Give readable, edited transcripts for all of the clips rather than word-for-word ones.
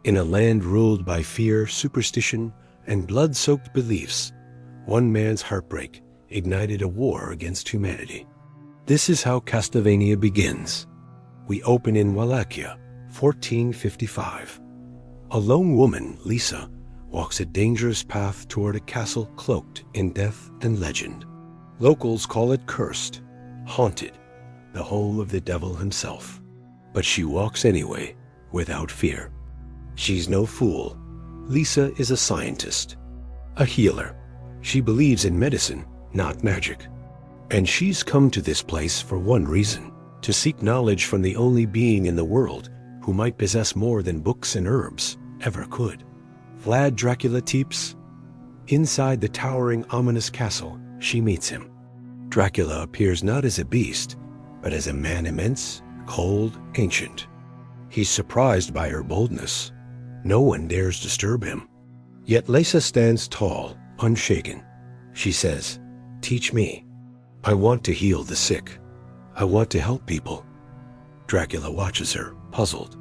In a land ruled by fear, superstition, and blood-soaked beliefs, one man's heartbreak ignited a war against humanity. This is how Castlevania begins. We open in Wallachia, 1455. A lone woman, Lisa, walks a dangerous path toward a castle cloaked in death and legend. Locals call it cursed, haunted, the home of the devil himself. But she walks anyway, without fear. She's no fool. Lisa is a scientist, a healer. She believes in medicine, not magic. And she's come to this place for one reason: to seek knowledge from the only being in the world who might possess more than books and herbs ever could. Vlad Dracula Teeps. Inside the towering, ominous castle, she meets him. Dracula appears not as a beast, but as a man immense, cold, ancient. He's surprised by her boldness. No one dares disturb him. Yet Lisa stands tall, unshaken. She says, "Teach me. I want to heal the sick. I want to help people." Dracula watches her, puzzled,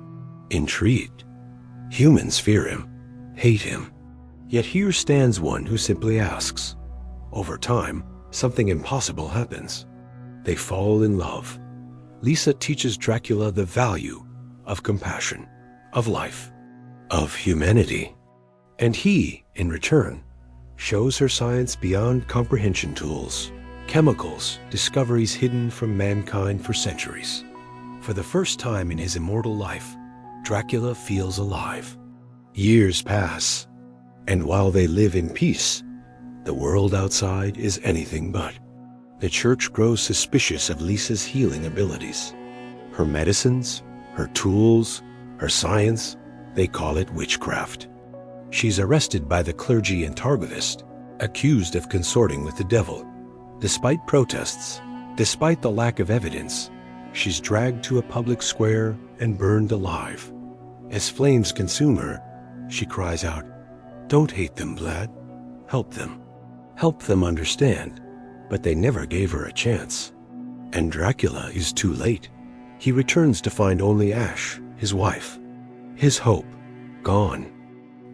intrigued. Humans fear him, hate him. Yet here stands one who simply asks. Over time, something impossible happens. They fall in love. Lisa teaches Dracula the value of compassion, of life, of humanity. And he, in return, shows her science beyond comprehension tools, chemicals, discoveries hidden from mankind for centuries. For the first time in his immortal life, Dracula feels alive. Years pass, and while they live in peace, the world outside is anything but. The church grows suspicious of Lisa's healing abilities. Her medicines, her tools, her science, they call it witchcraft. She's arrested by the clergy in Targovist, accused of consorting with the devil. Despite protests, despite the lack of evidence, she's dragged to a public square and burned alive. As flames consume her, she cries out, "Don't hate them, Vlad. Help them. Help them understand." But they never gave her a chance. And Dracula is too late. He returns to find only Ash, his wife. His hope, gone.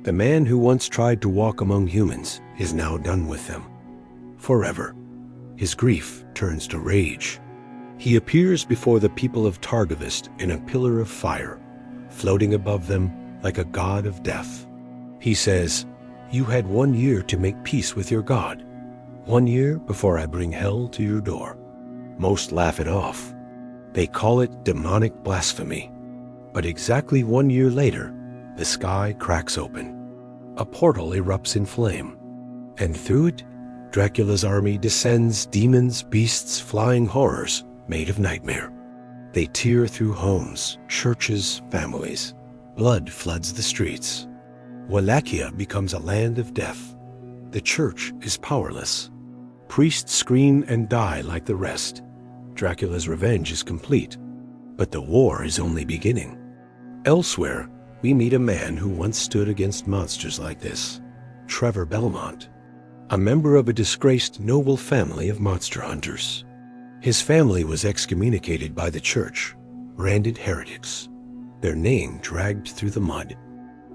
The man who once tried to walk among humans is now done with them. Forever. His grief turns to rage. He appears before the people of Targovist in a pillar of fire, floating above them like a god of death. He says, "You had 1 year to make peace with your god. 1 year before I bring hell to your door." Most laugh it off. They call it demonic blasphemy. But exactly 1 year later, the sky cracks open. A portal erupts in flame. And through it, Dracula's army descends, demons, beasts, flying horrors made of nightmare. They tear through homes, churches, families. Blood floods the streets. Wallachia becomes a land of death. The church is powerless. Priests scream and die like the rest. Dracula's revenge is complete. But the war is only beginning. Elsewhere, we meet a man who once stood against monsters like this. Trevor Belmont, a member of a disgraced noble family of monster hunters. His family was excommunicated by the church, branded heretics, their name dragged through the mud.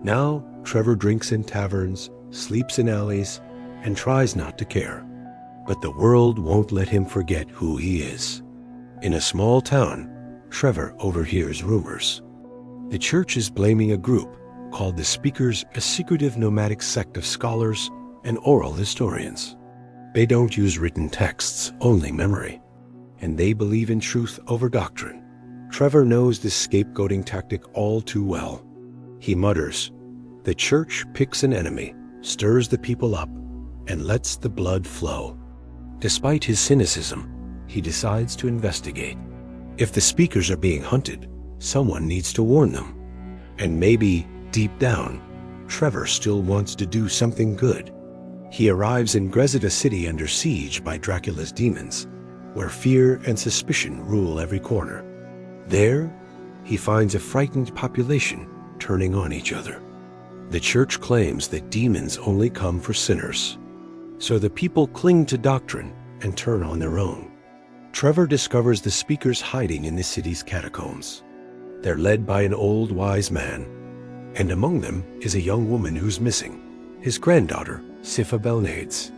Now, Trevor drinks in taverns, sleeps in alleys, and tries not to care. But the world won't let him forget who he is. In a small town, Trevor overhears rumors. The church is blaming a group called the Speakers, a secretive nomadic sect of scholars and oral historians. They don't use written texts, only memory. And they believe in truth over doctrine. Trevor knows this scapegoating tactic all too well. He mutters, "The church picks an enemy, stirs the people up, and lets the blood flow." Despite his cynicism, he decides to investigate. If the speakers are being hunted, someone needs to warn them. And maybe, deep down, Trevor still wants to do something good. He arrives in Grezida City under siege by Dracula's demons, where fear and suspicion rule every corner. There, he finds a frightened population turning on each other. The church claims that demons only come for sinners. So the people cling to doctrine and turn on their own. Trevor discovers the speakers hiding in the city's catacombs. They're led by an old wise man. and among them is a young woman who's missing, his granddaughter, Sypha.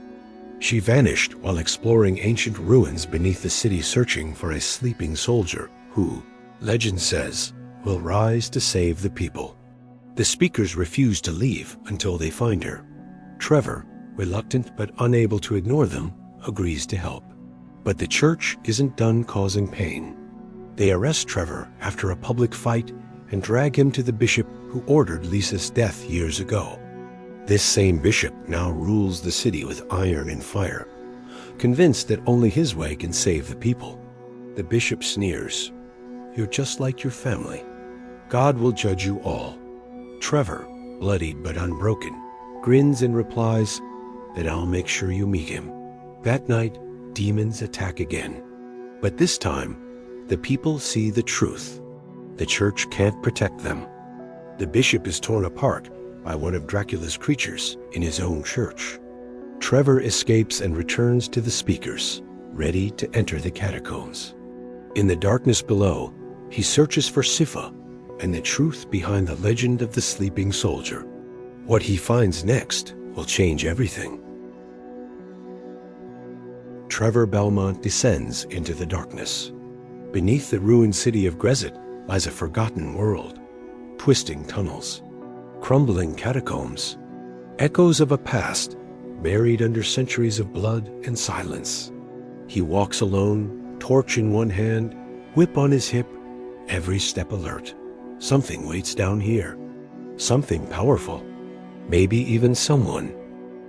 She vanished while exploring ancient ruins beneath the city searching for a sleeping soldier who, legend says, will rise to save the people. The speakers refuse to leave until they find her. Trevor, reluctant but unable to ignore them, agrees to help. But the church isn't done causing pain. They arrest Trevor after a public fight and drag him to the bishop who ordered Lisa's death years ago. This same bishop now rules the city with iron and fire, convinced that only his way can save the people. The bishop sneers, "You're just like your family. God will judge you all." Trevor, bloodied but unbroken, grins and replies, "Then I'll make sure you meet him." That night, demons attack again. But this time, the people see the truth. The church can't protect them. The bishop is torn apart by one of Dracula's creatures in his own church. Trevor escapes and returns to the speakers, ready to enter the catacombs. In the darkness below, he searches for Sypha and the truth behind the legend of the sleeping soldier. What he finds next will change everything. Trevor Belmont descends into the darkness. Beneath the ruined city of Grezet lies a forgotten world, twisting tunnels, crumbling catacombs, echoes of a past buried under centuries of blood and silence. He walks alone, torch in one hand, whip on his hip, every step alert. Something waits down here. Something powerful. Maybe even someone.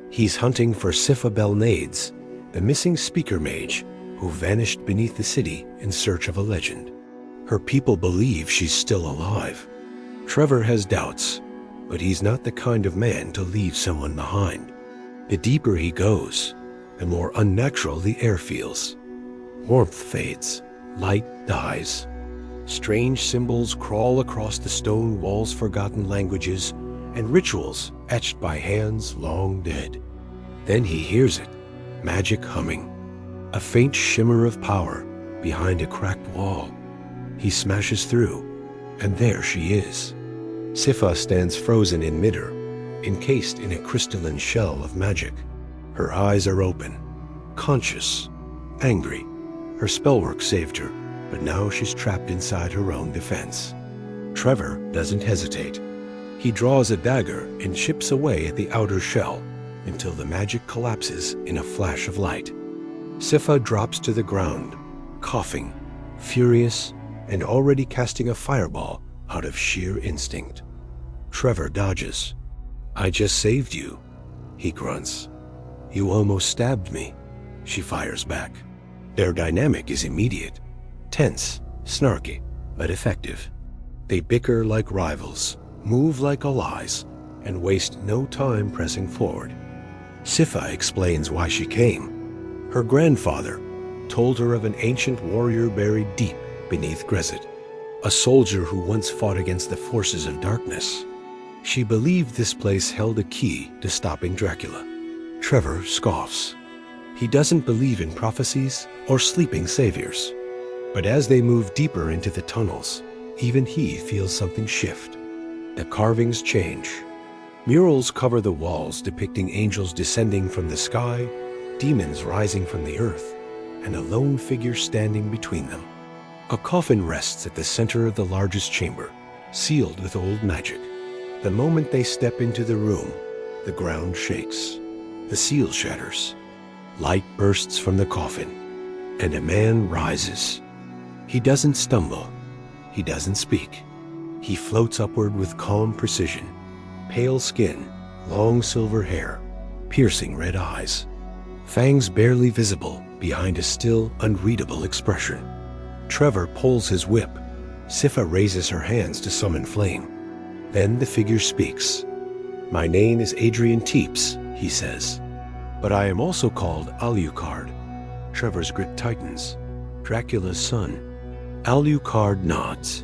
He's hunting for Sypha, the missing speaker mage who vanished beneath the city in search of a legend. Her people believe she's still alive. Trevor has doubts, but he's not the kind of man to leave someone behind. The deeper he goes, the more unnatural the air feels. Warmth fades, light dies. Strange symbols crawl across the stone walls, forgotten languages, and rituals etched by hands long dead. Then he hears it, magic humming, a faint shimmer of power behind a cracked wall. He smashes through, and there she is. Sypha stands frozen in midair, encased in a crystalline shell of magic. Her eyes are open, conscious, angry. Her spellwork saved her, but now she's trapped inside her own defense. Trevor doesn't hesitate. He draws a dagger and chips away at the outer shell until the magic collapses in a flash of light. Sypha drops to the ground, coughing, furious, and already casting a fireball out of sheer instinct. Trevor dodges. "I just saved you," he grunts. "You almost stabbed me," she fires back. Their dynamic is immediate, tense, snarky, but effective. They bicker like rivals, move like allies, and waste no time pressing forward. Sypha explains why she came. Her grandfather told her of an ancient warrior buried deep beneath Grezet, a soldier who once fought against the forces of darkness. She believed this place held a key to stopping Dracula. Trevor scoffs. He doesn't believe in prophecies or sleeping saviors. But as they move deeper into the tunnels, even he feels something shift. The carvings change. Murals cover the walls depicting angels descending from the sky, demons rising from the earth, and a lone figure standing between them. A coffin rests at the center of the largest chamber, sealed with old magic. The moment they step into the room, the ground shakes. The seal shatters. Light bursts from the coffin, and a man rises. He doesn't stumble. He doesn't speak. He floats upward with calm precision. Pale skin, long silver hair, piercing red eyes. Fangs barely visible behind a still, unreadable expression. Trevor pulls his whip. Sypha raises her hands to summon flame. Then the figure speaks. "My name is Adrian Teeps," he says. "But I am also called Alucard." Trevor's grip tightens. "Dracula's son." Alucard nods.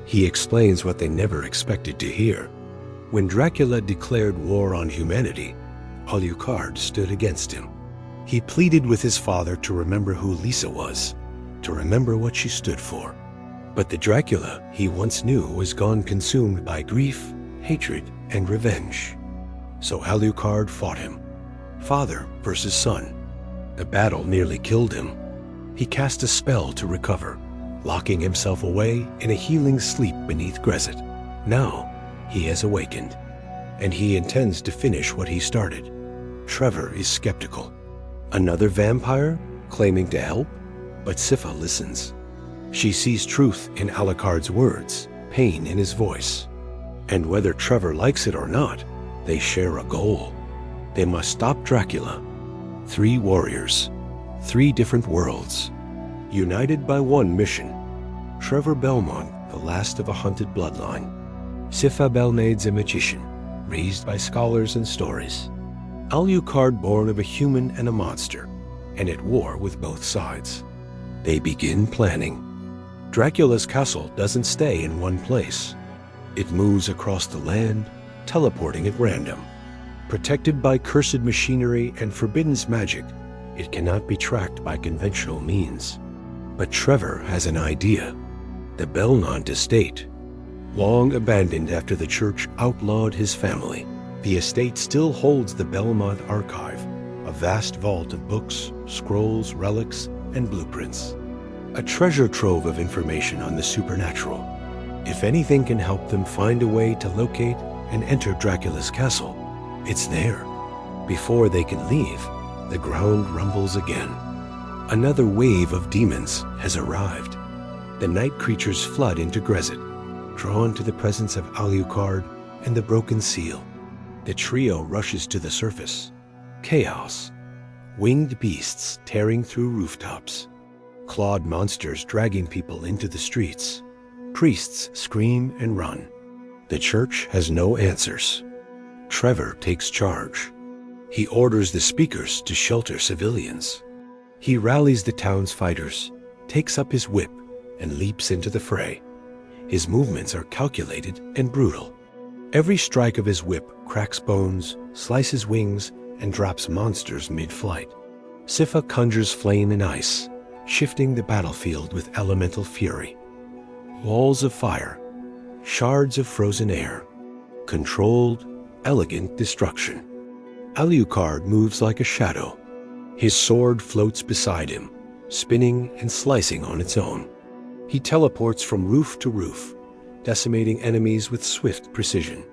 He explains what they never expected to hear. When Dracula declared war on humanity, Alucard stood against him. He pleaded with his father to remember who Lisa was, to remember what she stood for. But the Dracula he once knew was gone, consumed by grief hatred, and revenge. So Alucard fought him, father versus son. The battle nearly killed him. He cast a spell to recover, locking himself away in a healing sleep beneath Grezet. Now, he has awakened, and he intends to finish what he started. Trevor is skeptical. Another vampire claiming to help? But Sypha listens. She sees truth in Alucard's words, pain in his voice. And whether Trevor likes it or not, they share a goal. They must stop Dracula. 3 warriors, 3 different worlds, united by one mission. Trevor Belmont, the last of a hunted bloodline. Sypha Belnade's a magician, raised by scholars and stories. Alucard born of a human and a monster, and at war with both sides. They begin planning. Dracula's castle doesn't stay in one place. It moves across the land, teleporting at random. Protected by cursed machinery and forbidden magic, it cannot be tracked by conventional means. But Trevor has an idea. The Belmont estate. Long abandoned after the church outlawed his family, the estate still holds the Belmont archive, a vast vault of books, scrolls, relics, and blueprints. A treasure trove of information on the supernatural. If anything can help them find a way to locate and enter Dracula's castle, it's there. Before they can leave, the ground rumbles again. Another wave of demons has arrived. The night creatures flood into Grezet, drawn to the presence of Alucard and the broken seal. The trio rushes to the surface. Chaos. Winged beasts tearing through rooftops. Clawed monsters dragging people into the streets. Priests scream and run. The church has no answers. Trevor takes charge. He orders the speakers to shelter civilians. He rallies the town's fighters, takes up his whip, and leaps into the fray. His movements are calculated and brutal. Every strike of his whip cracks bones, slices wings, and drops monsters mid-flight. Sypha conjures flame and ice, shifting the battlefield with elemental fury. Walls of fire, shards of frozen air, controlled, elegant destruction. Alucard moves like a shadow. His sword floats beside him, spinning and slicing on its own. He teleports from roof to roof, decimating enemies with swift precision.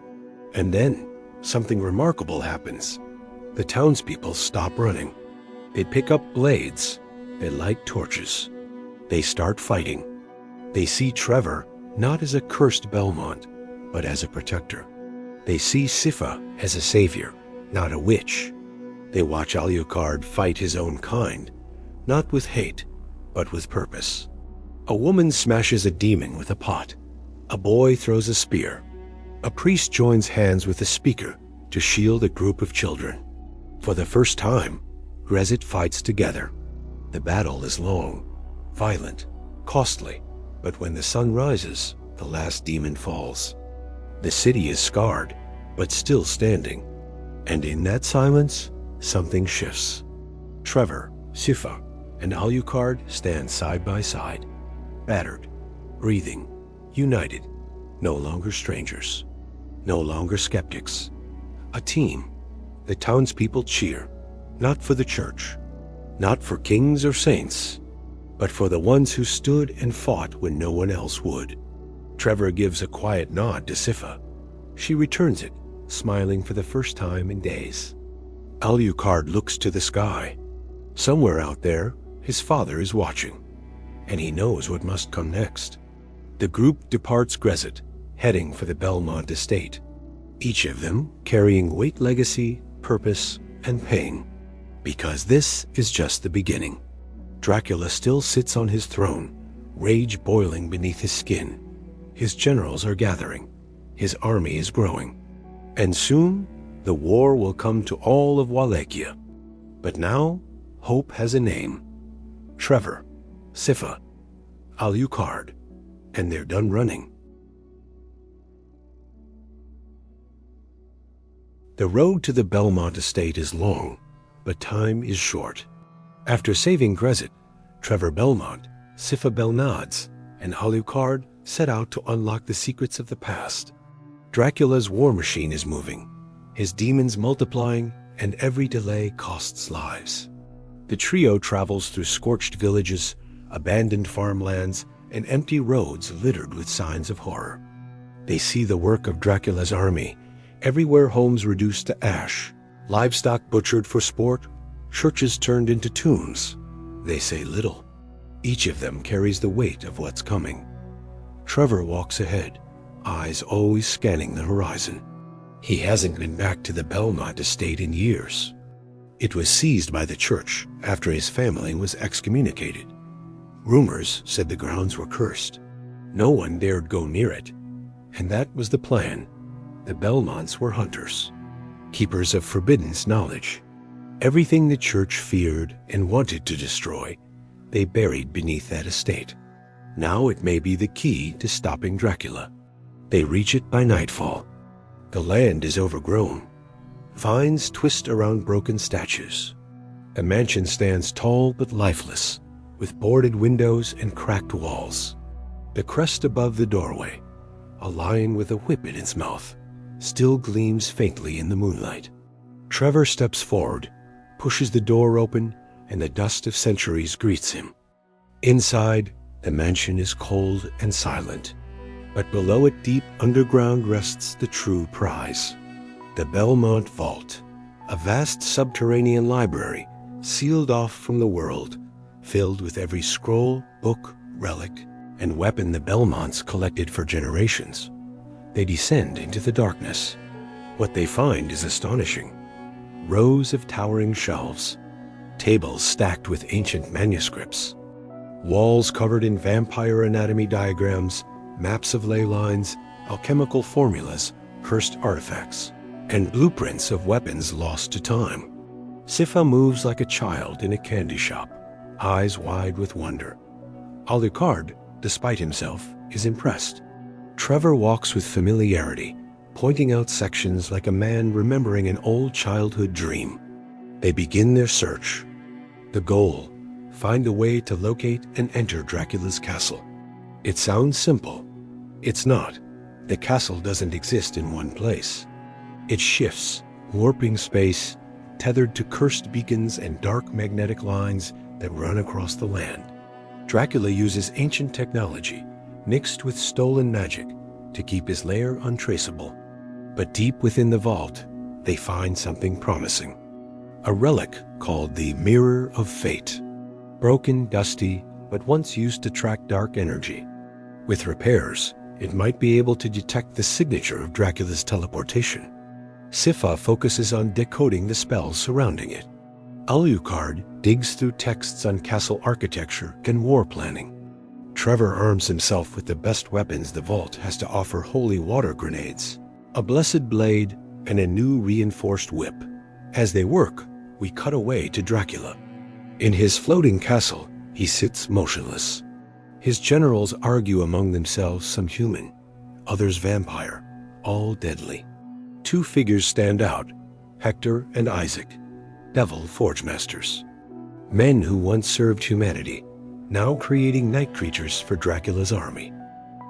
And then, something remarkable happens. The townspeople stop running. They pick up blades. They light torches. They start fighting. They see Trevor not as a cursed Belmont, but as a protector. They see Sypha as a savior, not a witch. They watch Alucard fight his own kind, not with hate, but with purpose. A woman smashes a demon with a pot. A boy throws a spear. A priest joins hands with a speaker to shield a group of children. For the first time, Grezet fights together. The battle is long, violent, costly, but when the sun rises, the last demon falls. The city is scarred, but still standing. And in that silence, something shifts. Trevor, Sypha, and Alucard stand side by side, battered, breathing, united, no longer strangers, no longer skeptics. A team. The townspeople cheer, not for the church, not for kings or saints, but for the ones who stood and fought when no one else would. Trevor gives a quiet nod to Sypha. She returns it, smiling for the first time in days. Alucard looks to the sky. Somewhere out there, his father is watching, and he knows what must come next. The group departs Grezet, heading for the Belmont estate, each of them carrying weight, legacy, purpose, and pain. Because this is just the beginning. Dracula still sits on his throne, rage boiling beneath his skin. His generals are gathering. His army is growing. And soon, the war will come to all of Wallachia. But now, hope has a name. Trevor, Sypha, Alucard, and they're done running. The road to the Belmont estate is long, but time is short. After saving Grezet, Trevor Belmont, Sypha Belnades, and Alucard set out to unlock the secrets of the past. Dracula's war machine is moving, his demons multiplying, and every delay costs lives. The trio travels through scorched villages, abandoned farmlands, and empty roads littered with signs of horror. They see the work of Dracula's army, everywhere homes reduced to ash, livestock butchered for sport, churches turned into tombs. They say little. Each of them carries the weight of what's coming. Trevor walks ahead, eyes always scanning the horizon. He hasn't been back to the Belmont estate in years. It was seized by the church after his family was excommunicated. Rumors said the grounds were cursed. No one dared go near it. And that was the plan. The Belmonts were hunters, keepers of forbidden knowledge. Everything the church feared and wanted to destroy, they buried beneath that estate. Now it may be the key to stopping Dracula. They reach it by nightfall. The land is overgrown. Vines twist around broken statues. The mansion stands tall but lifeless, with boarded windows and cracked walls. The crest above the doorway, a lion with a whip in its mouth, still gleams faintly in the moonlight. Trevor steps forward, pushes the door open, and the dust of centuries greets him. Inside, the mansion is cold and silent, but below it deep underground rests the true prize. The Belmont Vault, a vast subterranean library sealed off from the world, filled with every scroll, book, relic, and weapon the Belmonts collected for generations. They descend into the darkness. What they find is astonishing. Rows of towering shelves, tables stacked with ancient manuscripts, walls covered in vampire anatomy diagrams, maps of ley lines, alchemical formulas, cursed artifacts, and blueprints of weapons lost to time. Sypha moves like a child in a candy shop, eyes wide with wonder. Alucard, despite himself, is impressed. Trevor walks with familiarity, pointing out sections like a man remembering an old childhood dream. They begin their search. The goal: find a way to locate and enter Dracula's castle. It sounds simple. It's not. The castle doesn't exist in one place. It shifts, warping space, tethered to cursed beacons and dark magnetic lines that run across the land. Dracula uses ancient technology, mixed with stolen magic, to keep his lair untraceable. But deep within the vault, they find something promising. A relic called the Mirror of Fate. Broken, dusty, but once used to track dark energy. With repairs, it might be able to detect the signature of Dracula's teleportation. Sypha focuses on decoding the spells surrounding it. Alucard digs through texts on castle architecture and war planning. Trevor arms himself with the best weapons the vault has to offer: holy water grenades, a blessed blade, and a new reinforced whip. As they work, we cut away to Dracula. In his floating castle, he sits motionless. His generals argue among themselves, some human, others vampire, all deadly. Two figures stand out: Hector and Isaac, devil forge masters. Men who once served humanity, now creating night creatures for Dracula's army.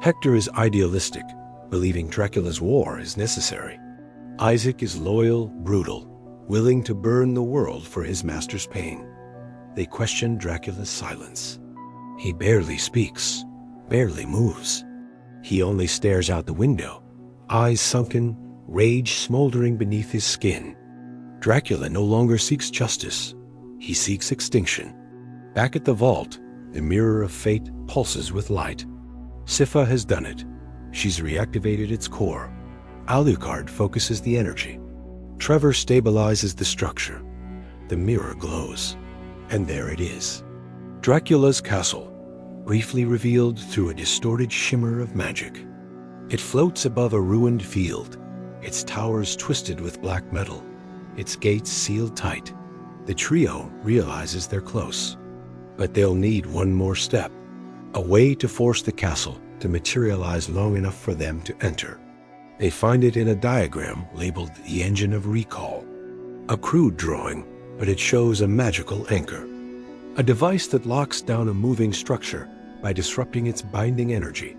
Hector is idealistic, believing Dracula's war is necessary. Isaac is loyal, brutal, willing to burn the world for his master's pain. They question Dracula's silence. He barely speaks, barely moves. He only stares out the window, eyes sunken, rage smoldering beneath his skin. Dracula no longer seeks justice. He seeks extinction. Back at the vault, the Mirror of Fate pulses with light. Sypha has done it. She's reactivated its core. Alucard focuses the energy. Trevor stabilizes the structure. The mirror glows. And there it is. Dracula's castle, briefly revealed through a distorted shimmer of magic. It floats above a ruined field, its towers twisted with black metal, its gates sealed tight. The trio realizes they're close, but they'll need one more step, a way to force the castle to materialize long enough for them to enter. They find it in a diagram labeled the Engine of Recall. A crude drawing, but it shows a magical anchor, a device that locks down a moving structure by disrupting its binding energy.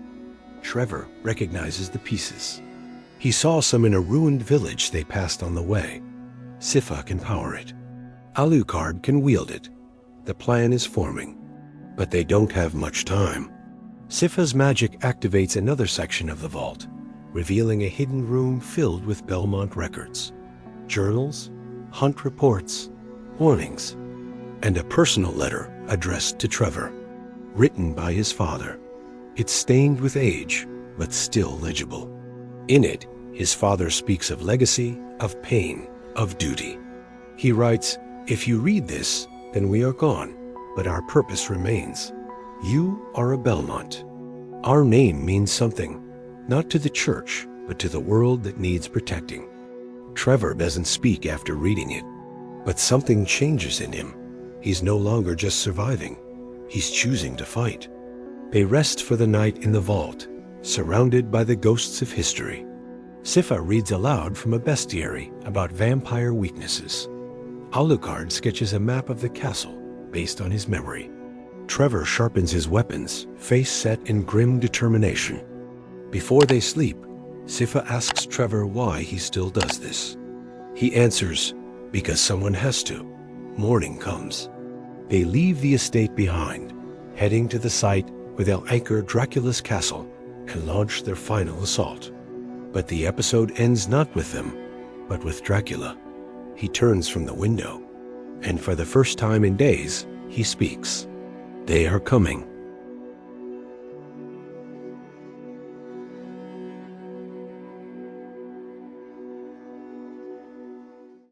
Trevor recognizes the pieces. He saw some in a ruined village they passed on the way. Sypha can power it. Alucard can wield it. The plan is forming, but they don't have much time. Sypha's magic activates another section of the vault, revealing a hidden room filled with Belmont records, journals, hunt reports, warnings, and a personal letter addressed to Trevor, written by his father. It's stained with age, but still legible. In it, his father speaks of legacy, of pain, of duty. He writes, "If you read this, then we are gone, but our purpose remains. You are a Belmont. Our name means something, not to the church, but to the world that needs protecting." Trevor doesn't speak after reading it, but something changes in him. He's no longer just surviving. He's choosing to fight. They rest for the night in the vault, surrounded by the ghosts of history. Sypha reads aloud from a bestiary about vampire weaknesses. Alucard sketches a map of the castle based on his memory. Trevor sharpens his weapons, face set in grim determination. Before they sleep, Sypha asks Trevor why he still does this. He answers, "Because someone has to." Morning comes. They leave the estate behind, heading to the site where they'll anchor Dracula's castle and launch their final assault. But the episode ends not with them, but with Dracula. He turns from the window, and for the first time in days, he speaks. They are coming.